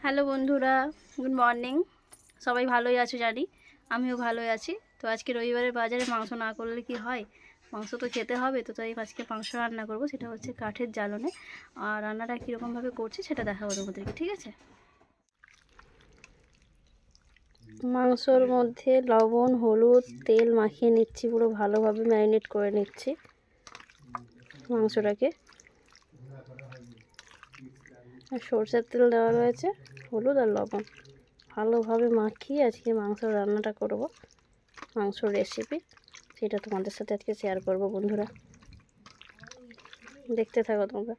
Hello বন্ধুরা, good morning. সবাই ভালোই আছো জানি, আমিও ভালোই আছি। তো আজকে রবিবারের বাজারে মাংস না করলে কি হয়, মাংস তো খেতে হবে। তো তাই আজকে মাংস রান্না করব, সেটা হচ্ছে কাঠের জ্বালনে। আর রান্নাটা কীরকমভাবে করছি সেটা দেখাবো তোমাদেরকে, ঠিক আছে? মাংসর মধ্যে লবণ, হলুদ, তেল মাখিয়ে নিচ্ছি, পুরো ভালোভাবে ম্যারিনেট করে নিচ্ছি মাংসটাকে। আর সরষের তেল দেওয়া রয়েছে, হলুদ আর লবণ ভালোভাবে মাখিয়ে আজকে মাংস রান্নাটা করব। মাংসর রেসিপি সেটা তোমাদের সাথে আজকে শেয়ার করব বন্ধুরা, দেখতে থাকো তোমরা।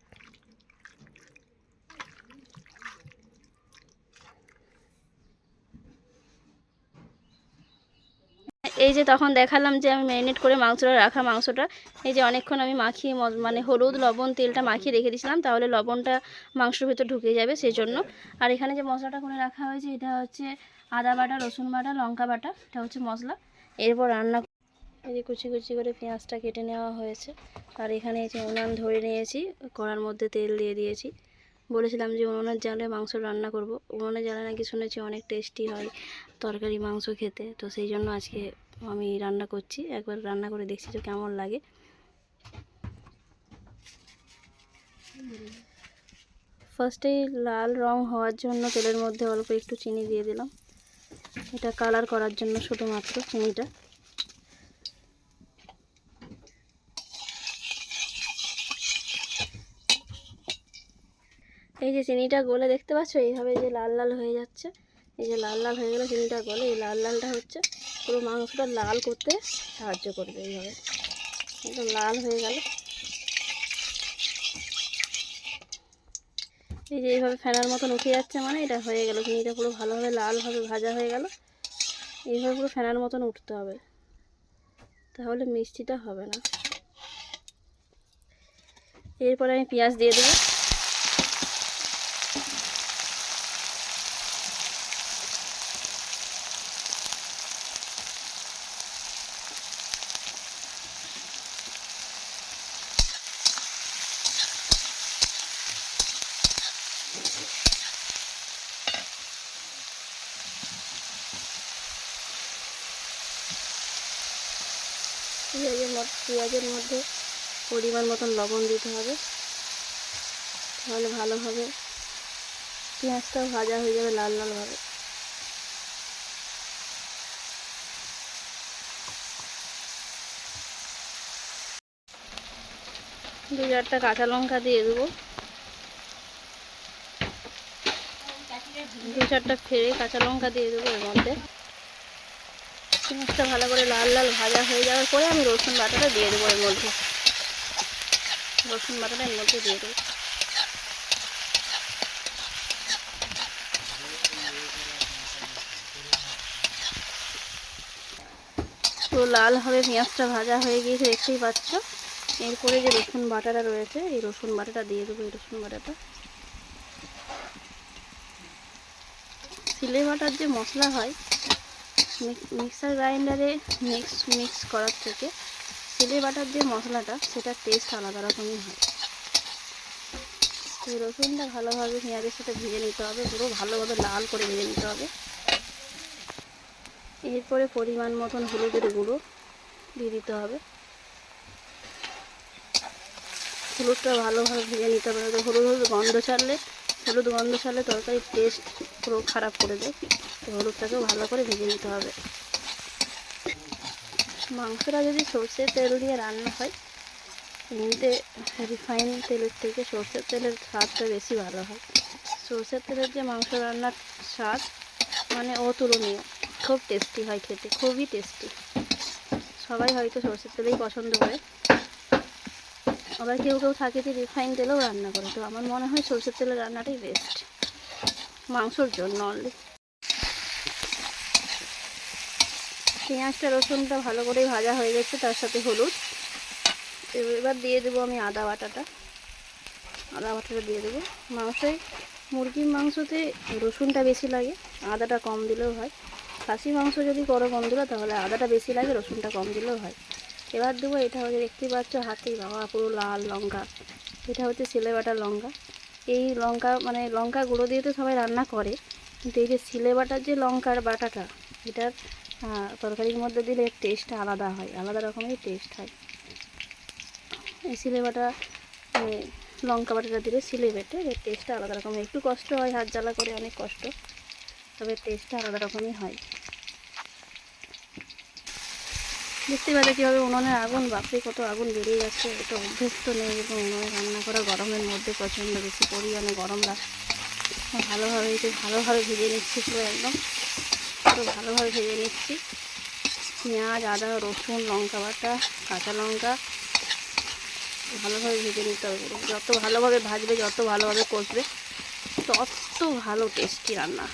এই যে তখন দেখালাম যে আমি ম্যারিনেট করে মাংসটা রাখা মাংসটা, এই যে অনেকক্ষণ আমি মাখিয়ে মানে হলুদ লবণ তেলটা মাখিয়ে রেখে দিয়েছিলাম, তাহলে লবণটা মাংসের ভিতর ঢুকে যাবে সেই জন্য। আর এখানে যে মশলাটা করে রাখা হয়েছে এটা হচ্ছে আদা বাটা, রসুন বাটা, লঙ্কা বাটা, এটা হচ্ছে মশলা। এরপর রান্না এই যে কুচি কুচি করে পেঁয়াজটা কেটে নেওয়া হয়েছে। আর এখানে এই যে উনান ধরে নিয়েছি, কড়ার মধ্যে তেল দিয়ে দিয়েছি। বলেছিলাম যে উনুনের জালে মাংস রান্না করব, উনুনের জালে নাকি শুনেছি অনেক টেস্টি হয় তরকারি মাংস খেতে। তো সেই জন্য আজকে আমি রান্না করছি, একবার রান্না করে দেখছি তো কেমন লাগে। ফার্স্টেই লাল রং হওয়ার জন্য তেলের মধ্যে অল্প একটু চিনি দিয়ে দিলাম, এটা কালার করার জন্য শুধুমাত্র চিনিটা। এই যে চিনিটা গলে দেখতে পাচ্ছ, এইভাবে যে লাল লাল হয়ে যাচ্ছে, এই যে লাল লাল হয়ে গেলে চিনিটা গলে, এই লাল লালটা হচ্ছে পুরো মাংসটা লাল করতে সাহায্য করবে। এইভাবে একদম লাল হয়ে গেল, এই যে এইভাবে ফেনার মতন উঠে যাচ্ছে, মানে এটা হয়ে গেল, চিনিটা পুরো ভালোভাবে লালভাবে ভাজা হয়ে গেল। এইভাবে পুরো ফেনার মতন উঠতে হবে, তাহলে মিষ্টিটা হবে না। এরপরে আমি পেঁয়াজ দিয়ে দেবো। পেঁয়াজের মধ্যে পরিমাণ মতন লবণ দিতে হবে, তাহলে ভালোভাবে পেঁয়াজটাও ভাজা হয়ে যাবে লাল লালভাবে। দু চারটা কাঁচা লঙ্কা দিয়ে দেবো, দু চারটা ফেড়ে কাঁচা লঙ্কা দিয়ে দেবো এর মধ্যে। পেঁয়াজটা ভালো করে লাল লাল ভাজা হয়ে যাওয়ার পরে আমি রসুন বাটাটা দিয়ে দেবো এর মধ্যে, রসুন বাটাটা এর মধ্যে দিয়ে দেবো। তো লালভাবে পেঁয়াজটা ভাজা হয়ে গিয়েছে দেখতেই পাচ্ছ। এরপরে যে রসুন বাটাটা রয়েছে, এই রসুন বাটাটা দিয়ে দেবো। এই রসুন বাটাটা সিলে বাটার যে মশলা হয় মিক্সার গ্রাইন্ডারে মিক্স করার থেকে সিলে বাটার যে মশলাটা, সেটার টেস্ট আলাদা রকমই হয়। তো রসুনটা ভালোভাবে পেঁয়াজের সাথে ভেজে নিতে হবে, পুরো ভালোভাবে লাল করে ভেজে নিতে হবে। এরপরে পরিমাণ মতন হলুদের গুঁড়ো দিয়ে দিতে হবে। হলুদটা ভালোভাবে ভেজে নিতে হবে, হলুদ গন্ধ ছাড়লে তরকারির টেস্ট পুরো খারাপ করে দেয়। তো হলুদটাকেও ভালো করে ভেজে নিতে হবে। মাংসটা যদি সর্ষের তেল দিয়ে রান্না হয়, এমনিতে রিফাইন তেলের থেকে সর্ষের তেলের স্বাদটা বেশি ভালো হয়। সর্ষের তেলের যে মাংস রান্নার স্বাদ মানে অতুলনীয়, খুব টেস্টি হয় খেতে, খুবই টেস্টি। সবাই হয়তো সর্ষের তেলেই পছন্দ করে, আবার কেউ কেউ থাকে যে রিফাইন তেলেও রান্না করে। তো আমার মনে হয় সরষের তেলের রান্নাটাই বেস্ট মাংসর জন্য অনলি। পেঁয়াজটা রসুনটা ভালো করেই ভাজা হয়ে গেছে, তার সাথে হলুদ। এবার দিয়ে দেবো আমি আদা বাটাটা দিয়ে দেবো। মুরগির মাংসতে রসুনটা বেশি লাগে, আদাটা কম দিলেও হয়। খাসি মাংস যদি করো বন্ধুরা, তাহলে আদাটা বেশি লাগে, রসুনটা কম দিলেও হয়। এবার দেবো, এটা হচ্ছে দেখতেই পাচ্ছ হাতেই, বাবা পুরো লাল লঙ্কা, এটা হচ্ছে সিলে বাটার লঙ্কা। এই লঙ্কা মানে লঙ্কা গুঁড়ো দিয়ে তো সবাই রান্না করে, কিন্তু এই যে সিলে বাটার যে লঙ্কার বাটাটা, এটার তরকারির মধ্যে দিলে টেস্টটা আলাদা হয়, আলাদা রকমের টেস্ট হয়। এই সিলে বাটা লঙ্কা বাটাটা দিলে সিলে বেটে এর টেস্টটা আলাদা রকমের, একটু কষ্ট হয়, হাত জ্বালা করে অনেক কষ্ট, তবে টেস্টটা আলাদা রকমই হয়। দেখতে পাচ্ছি কীভাবে উনুনের আগুন, বাপরে কত আগুন বেরিয়ে যাচ্ছে। এটা অভ্যস্ত নেই এরকম উনুনে রান্না করা, গরমের মধ্যে প্রচণ্ড বেশি পরিমাণে গরম লাগছে। ভালোভাবে একটু ভালোভাবে ভেজে নিচ্ছি, পুরো একদম পুরো ভালোভাবে ভেজে নিচ্ছি। পেঁয়াজ, আদা, রসুন, লঙ্কা বাটা, কাঁচা লঙ্কা ভালোভাবে ভেজে নিতে হবে। যত ভালোভাবে ভাজবে, যত ভালোভাবে কষবে, তত ভালো টেস্টি রান্না।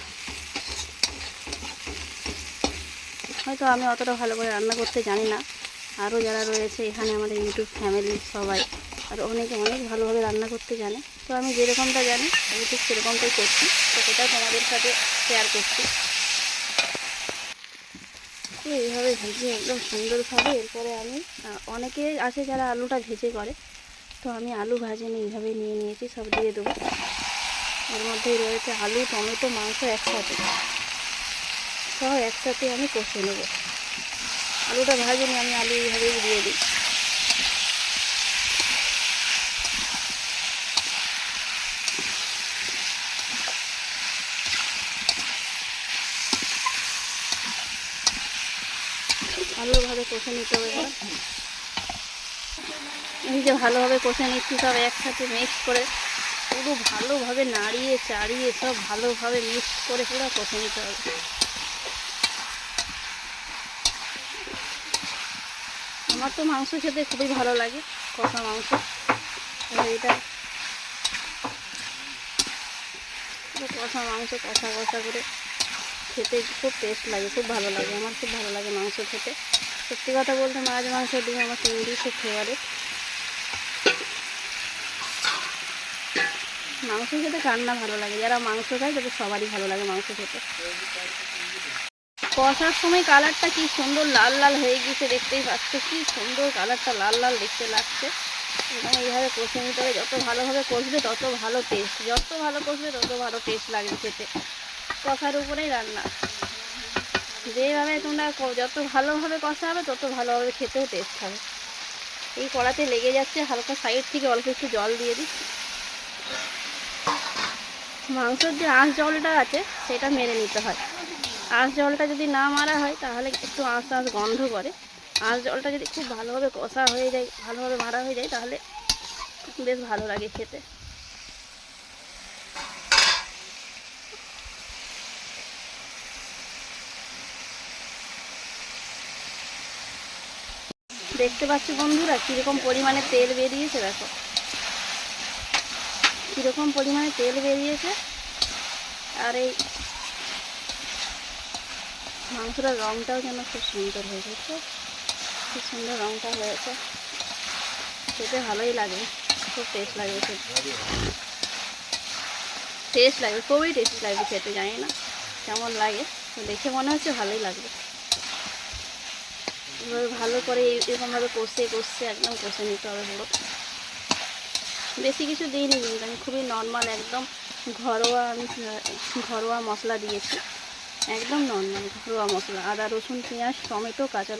হয়তো আমি অতটা ভালো করে রান্না করতে জানি না, আরও যারা রয়েছে এখানে আমাদের ইউটিউব ফ্যামিলির সবাই আর অনেকে অনেক ভালোভাবে রান্না করতে জানে। তো আমি যেরকমটা জানি আমি ঠিক সেরকমটাই করছি, তো সেটা তোমাদের সাথে শেয়ার করছি। তো এইভাবে ভেজে একদম সুন্দরভাবে, এরপরে আমি অনেকে আছে যারা আলুটা ভেজে করে, তো আমি আলু ভাজে নিয়ে এইভাবে নিয়ে নিয়েছি, সব দিয়ে দেবো। এর মধ্যেই রয়েছে আলু, টমেটো, মাংস একসাথে, সব একসাথে আমি কষে নেব। আলুটা ভাজে নিয়ে আমি আলু এইভাবেই দিয়ে দিই। ভালোভাবে কষে নিতে হবে। এই যে ভালোভাবে কষে নিচ্ছি, সব একসাথে মিক্স করে পুরো ভালোভাবে নাড়িয়ে চাড়িয়ে সব ভালোভাবে মিক্স করে পুরো কষে নিতে হবে। আমার তো মাংস খেতে খুবই ভালো লাগে, কষা মাংস। এটা কষা মাংস কষা কষা করে খেতে খুব টেস্ট লাগে, খুব ভালো লাগে, আমার খুব ভালো লাগে মাংস খেতে। সত্যি কথা বলতে মাছ, মাংস, ডিম আমার তিনটেই খুব ফেভারিট। মাংস খেতে কার না ভালো লাগে, যারা মাংস খায় তাদের সবারই ভালো লাগে মাংস খেতে। কষার সময় কালারটা কি সুন্দর লাল লাল হয়ে গিয়েছে, দেখতেই পাচ্ছ কি সুন্দর কালারটা লাল লাল দেখতে লাগছে। এবং এইভাবে কষে নিতে হবে, যত ভালোভাবে কষবে তত ভালো টেস্ট, যত ভালো কষবে তত ভালো টেস্ট লাগবে খেতে। কষার উপরেই রান্না, যেভাবে তোমরা যত ভালোভাবে কষা হবে তত ভালোভাবে খেতেও টেস্ট হবে। এই কড়াতে লেগে যাচ্ছে, হালকা সাইড থেকে অল্প একটু জল দিয়ে দিই। মাংসের যে আঁশ জলটা আছে সেটা মেরে নিতে হয়। আঁশ জলটা যদি না মারা হয় তাহলে একটু আঁশ আঁশ গন্ধ করে। আঁশ জলটা যদি খুব ভালোভাবে কষা হয়ে যায়, ভালোভাবে মারা হয়ে যায়, তাহলে বেশ ভালো লাগে খেতে। দেখতে পাচ্ছ বন্ধুরা কীরকম পরিমাণে তেল বেরিয়েছে, দেখো কীরকম পরিমাণে তেল বেরিয়েছে। আর এই মাংসটার রঙটাও যেন খুব সুন্দর হয়ে গেছে, খুব সুন্দর রঙটা হয়েছে, খেতে ভালোই লাগবে, খুব টেস্ট লাগবে খেতে, টেস্ট লাগবে, খুবই টেস্ট লাগবে খেতে। জানি না কেমন লাগে, তো দেখে মনে হচ্ছে ভালোই লাগবে। এবার ভালো করে এরকমভাবে কষে কষে একদম কষে নিতে হবে পুরো। বেশি কিছু দিইনি কিন্তু আমি খুবই নর্মাল একদম ঘরোয়া মশলা দিয়েছি, একদম নর্মাল ঘরোয়া মশলা। আদা, রসুন, পেঁয়াজ, টমেটো, কাঁচা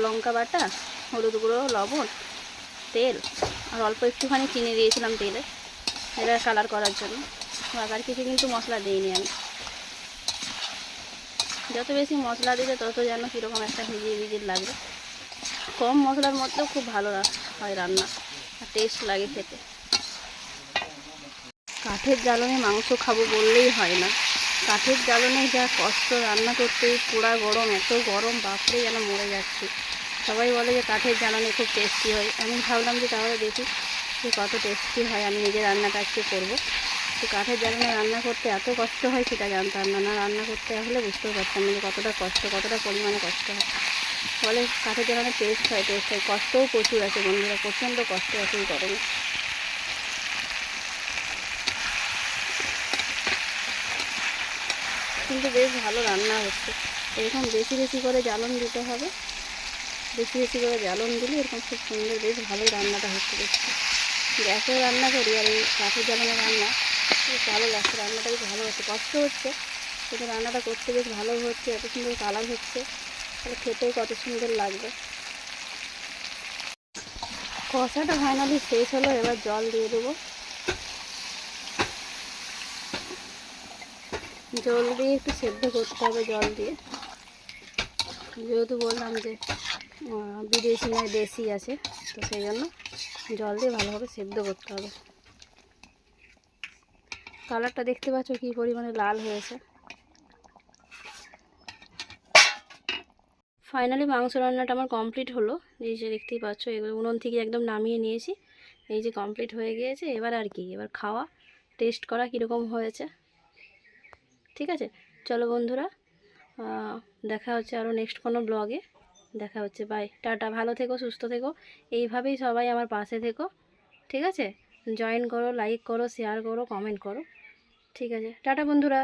লঙ্কা বাটা, হলুদ গুঁড়ো, লবণ, তেল আর অল্প একটুখানি চিনি দিয়েছিলাম তেলে, এটা কালার করার জন্য। আর কিছু কিন্তু মশলা দিইনি আমি। যত বেশি মশলা দিলে তত যেন কীরকম একটা ভিজিয়ে ভিজিয়ে লাগবে। কম মশলার মধ্যেও খুব ভালো হয় রান্না, আর টেস্ট লাগে খেতে। কাঠের জ্বালনে মাংস খাবো বললেই হয় না, কাঠের জ্বালনে যা কষ্ট রান্না করতে, পোড়া গরম, এত গরম, বাপরে যেন মরে যাচ্ছে। সবাই বলে যে কাঠের জ্বালনে খুব টেস্টি হয়। আমি ভাবলাম যে তাহলে দেখি যে কত টেস্টি হয়, আমি নিজে রান্নাটা আজকে করবো। তো কাঠের জ্বালানে রান্না করতে এত কষ্ট হয় সেটা জানতাম না, না রান্না করতে হলে বুঝতেও পারতাম না যে কতটা কষ্ট, কতটা পরিমাণে কষ্ট হয়। ফলে কাঠের জ্বালানে টেস্ট হয়, কষ্টও প্রচুর আছে বন্ধুরা, প্রচণ্ড কষ্ট আছে এই গরমে। কিন্তু বেশ ভালো রান্না হচ্ছে। এরকম বেশি বেশি করে জ্বালন দিতে হবে, বেশি বেশি করে জ্বালন দিলে এরকম খুব সুন্দর বেশ ভালোই রান্নাটা হচ্ছে দেখতে। গ্যাসে রান্না করি আর এই কাঠের জ্বালানো রান্না বেশ ভালো লাগছে। রান্নাটা বেশ ভালো হচ্ছে, কষ্ট হচ্ছে কিন্তু রান্নাটা করতে বেশ ভালো হচ্ছে। এত সুন্দর কালার হচ্ছে, তাহলে খেতেও কত সুন্দর লাগবে। কষাটা ফাইনালি শেষ হলো, এবার জল দিয়ে দেবো। জল দিয়ে একটু সেদ্ধ করতে হবে জল দিয়ে, যেহেতু বললাম যে বিদেশি নয় দেশি আছে, তো সেই জন্য জল দিয়ে ভালোভাবে সেদ্ধ করতে হবে। কালারটা দেখতে পাচ্ছ কী পরিমাণে লাল হয়েছে। ফাইনালি মাংস রান্নাটা আমার কমপ্লিট হলো। এই যে দেখতেই পাচ্ছ, এগুলো উনুন থেকে একদম নামিয়ে নিয়েছি। এই যে কমপ্লিট হয়ে গিয়েছে। এবার আর কি, এবার খাওয়া, টেস্ট করা কীরকম হয়েছে। ঠিক আছে, চলো বন্ধুরা, দেখা হচ্ছে আরও নেক্সট কোনো ব্লগে। দেখা হচ্ছে, বাই, টাটা, ভালো থেকো, সুস্থ থেকো, এইভাবেই সবাই আমার পাশে থেকো। ঠিক আছে, জয়েন করো, লাইক করো, শেয়ার করো, কমেন্ট করো। ঠিক আছে, টাটা বন্ধুরা।